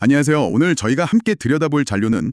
안녕하세요. 오늘 저희가 함께 들여다볼 잔료는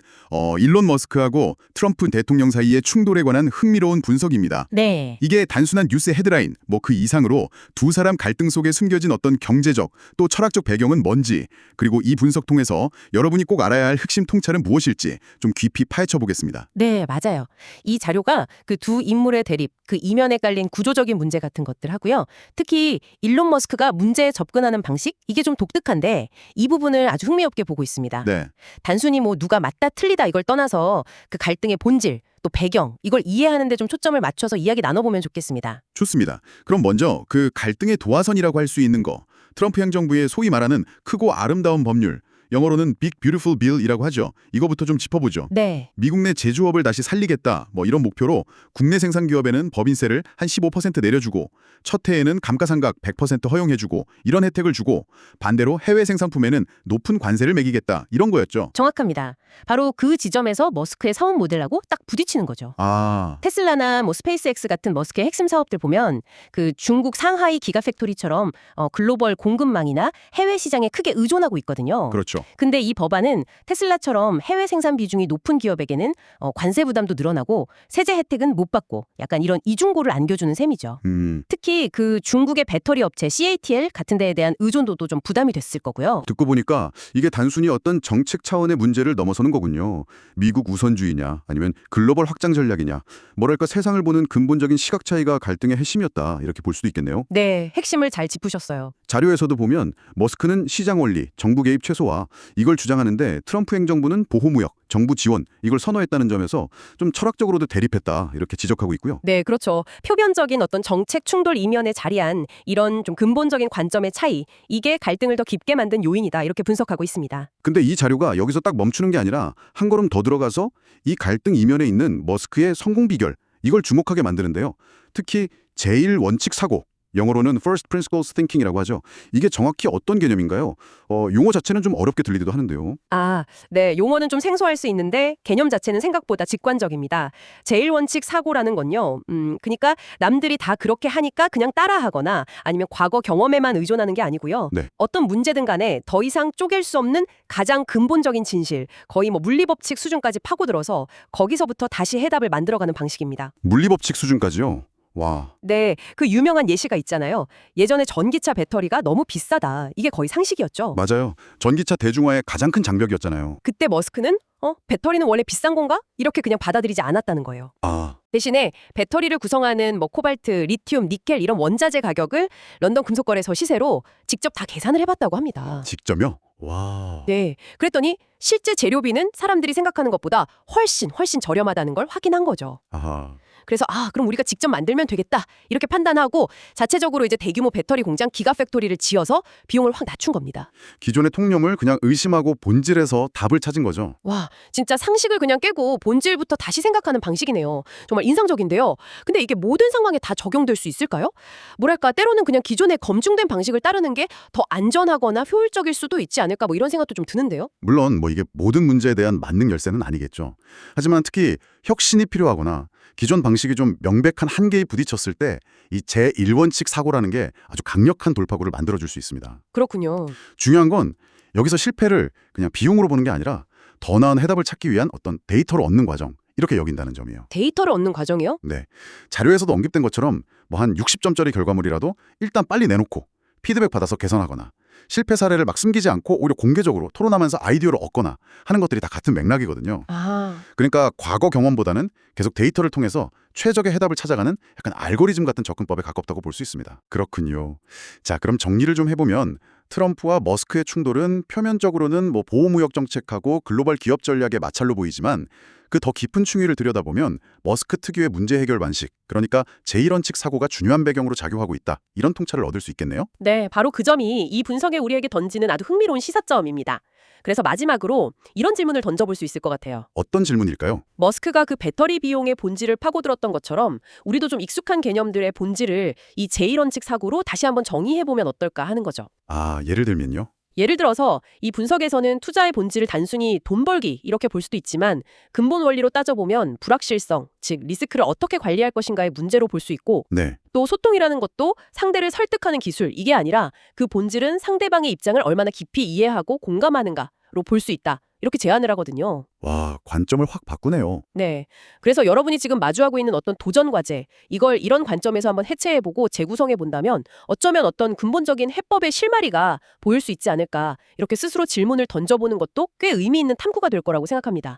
일론 머스크하고 트럼프 대통령 사이의 충돌에 관한 흥미로운 분석입니다. 네. 이게 단순한 뉴스 헤드라인, 그 이상으로 두 사람 갈등 속에 숨겨진 어떤 경제적 또 철학적 배경은 뭔지, 그리고 이 분석 통해서 여러분이 꼭 알아야 할 핵심 통찰은 무엇일지 좀 깊이 파헤쳐 보겠습니다. 네, 맞아요. 이 자료가 그 두 인물의 대립, 그 이면에 깔린 구조적인 문제 같은 것들 하고요. 특히 일론 머스크가 문제에 접근하는 방식, 이게 좀 독특한데 이 부분을 아주 흥미롭게 보고 있습니다. 네, 단순히 누가 맞다 틀리다 이걸 떠나서 그 갈등의 본질, 또 배경, 이걸 이해하는 데 좀 초점을 맞춰서 이야기 나눠보면 좋겠습니다. 좋습니다. 그럼 먼저 그 갈등의 도화선이라고 할 수 있는 거, 트럼프 행정부의 소위 말하는 크고 아름다운 법률, 영어로는 Big Beautiful Bill이라고 하죠. 이거부터 좀 짚어보죠. 네. 미국 내 제조업을 다시 살리겠다, 이런 목표로 국내 생산 기업에는 법인세를 한 15% 내려주고 첫 해에는 감가상각 100% 허용해주고 이런 혜택을 주고 반대로 해외 생산품에는 높은 관세를 매기겠다 이런 거였죠. 정확합니다. 바로 그 지점에서 머스크의 사업 모델하고 딱 부딪히는 거죠. 아, 테슬라나 스페이스X 같은 머스크의 핵심 사업들 보면 그 중국 상하이 기가팩토리처럼 글로벌 공급망이나 해외 시장에 크게 의존하고 있거든요. 그렇죠. 근데 이 법안은 테슬라처럼 해외 생산 비중이 높은 기업에게는 관세 부담도 늘어나고 세제 혜택은 못 받고 약간 이런 이중고를 안겨주는 셈이죠. 특히 그 중국의 배터리 업체 CATL 같은 데에 대한 의존도도 좀 부담이 됐을 거고요. 듣고 보니까 이게 단순히 어떤 정책 차원의 문제를 넘어서는 거군요. 미국 우선주의냐 아니면 글로벌 확장 전략이냐. 뭐랄까 세상을 보는 근본적인 시각 차이가 갈등의 핵심이었다. 이렇게 볼 수도 있겠네요. 네, 핵심을 잘 짚으셨어요. 자료에서도 보면 머스크는 시장 원리, 정부 개입 최소화 이걸 주장하는데 트럼프 행정부는 보호무역, 정부 지원 이걸 선호했다는 점에서 좀 철학적으로도 대립했다. 이렇게 지적하고 있고요. 네, 그렇죠. 표면적인 어떤 정책 충돌 이면에 자리한 이런 좀 근본적인 관점의 차이, 이게 갈등을 더 깊게 만든 요인이다. 이렇게 분석하고 있습니다. 근데 이 자료가 여기서 딱 멈추는 게 아니라 한 걸음 더 들어가서 이 갈등 이면에 있는 머스크의 성공 비결 이걸 주목하게 만드는데요. 특히 제일 원칙 사고 영어로는 First Principles Thinking이라고 하죠. 이게 정확히 어떤 개념인가요? 용어 자체는 좀 어렵게 들리기도 하는데요. 아, 네. 용어는 좀 생소할 수 있는데 개념 자체는 생각보다 직관적입니다. 제일 원칙 사고라는 건요. 그러니까 남들이 다 그렇게 하니까 그냥 따라하거나 아니면 과거 경험에만 의존하는 게 아니고요. 네. 어떤 문제든 간에 더 이상 쪼갤 수 없는 가장 근본적인 진실, 거의 물리법칙 수준까지 파고들어서 거기서부터 다시 해답을 만들어가는 방식입니다. 물리법칙 수준까지요? 와. 네, 그 유명한 예시가 있잖아요. 예전에 전기차 배터리가 너무 비싸다. 이게 거의 상식이었죠. 맞아요. 전기차 대중화의 가장 큰 장벽이었잖아요. 그때 머스크는 배터리는 원래 비싼 건가? 이렇게 그냥 받아들이지 않았다는 거예요. 아, 대신에 배터리를 구성하는 코발트, 리튬, 니켈 이런 원자재 가격을 런던 금속거래소 시세로 직접 다 계산을 해봤다고 합니다. 직접요? 와. 네, 그랬더니 실제 재료비는 사람들이 생각하는 것보다 훨씬 저렴하다는 걸 확인한 거죠. 아하. 그래서 그럼 우리가 직접 만들면 되겠다 이렇게 판단하고 자체적으로 이제 대규모 배터리 공장 기가팩토리를 지어서 비용을 확 낮춘 겁니다. 기존의 통념을 그냥 의심하고 본질에서 답을 찾은 거죠. 와, 진짜 상식을 그냥 깨고 본질부터 다시 생각하는 방식이네요. 정말 인상적인데요. 근데 이게 모든 상황에 다 적용될 수 있을까요? 뭐랄까, 때로는 그냥 기존의 검증된 방식을 따르는 게 더 안전하거나 효율적일 수도 있지 않을까 이런 생각도 좀 드는데요. 물론 이게 모든 문제에 대한 만능 열쇠는 아니겠죠. 하지만 특히 혁신이 필요하거나 기존 방식이 좀 명백한 한계에 부딪혔을 때 이 제1원칙 사고라는 게 아주 강력한 돌파구를 만들어줄 수 있습니다. 그렇군요. 중요한 건 여기서 실패를 그냥 비용으로 보는 게 아니라 더 나은 해답을 찾기 위한 어떤 데이터를 얻는 과정 이렇게 여긴다는 점이에요. 데이터를 얻는 과정이요? 네, 자료에서도 언급된 것처럼 한 60점짜리 결과물이라도 일단 빨리 내놓고 피드백 받아서 개선하거나 실패 사례를 막 숨기지 않고 오히려 공개적으로 토론하면서 아이디어를 얻거나 하는 것들이 다 같은 맥락이거든요. 그러니까 과거 경험보다는 계속 데이터를 통해서 최적의 해답을 찾아가는 약간 알고리즘 같은 접근법에 가깝다고 볼 수 있습니다. 그렇군요. 자, 그럼 정리를 좀 해보면 트럼프와 머스크의 충돌은 표면적으로는 보호무역 정책하고 글로벌 기업 전략의 마찰로 보이지만 그 더 깊은 충위를 들여다보면 머스크 특유의 문제 해결 방식, 그러니까 제1원칙 사고가 중요한 배경으로 작용하고 있다. 이런 통찰을 얻을 수 있겠네요. 네, 바로 그 점이 이 분석에 우리에게 던지는 아주 흥미로운 시사점입니다. 그래서 마지막으로 이런 질문을 던져볼 수 있을 것 같아요. 어떤 질문일까요? 머스크가 그 배터리 비용의 본질을 파고들었던 것처럼 우리도 좀 익숙한 개념들의 본질을 이 제1원칙 사고로 다시 한번 정의해보면 어떨까 하는 거죠. 아, 예를 들면요? 예를 들어서 이 분석에서는 투자의 본질을 단순히 돈 벌기 이렇게 볼 수도 있지만 근본 원리로 따져보면 불확실성, 즉 리스크를 어떻게 관리할 것인가의 문제로 볼 수 있고 네. 또 소통이라는 것도 상대를 설득하는 기술 이게 아니라 그 본질은 상대방의 입장을 얼마나 깊이 이해하고 공감하는가 볼 수 있다. 이렇게 제안을 하거든요. 와, 관점을 확 바꾸네요. 네. 그래서 여러분이 지금 마주하고 있는 어떤 도전 과제, 이걸 이런 관점에서 한번 해체해보고 재구성해 본다면 어쩌면 어떤 근본적인 해법의 실마리가 보일 수 있지 않을까, 이렇게 스스로 질문을 던져보는 것도 꽤 의미 있는 탐구가 될 거라고 생각합니다.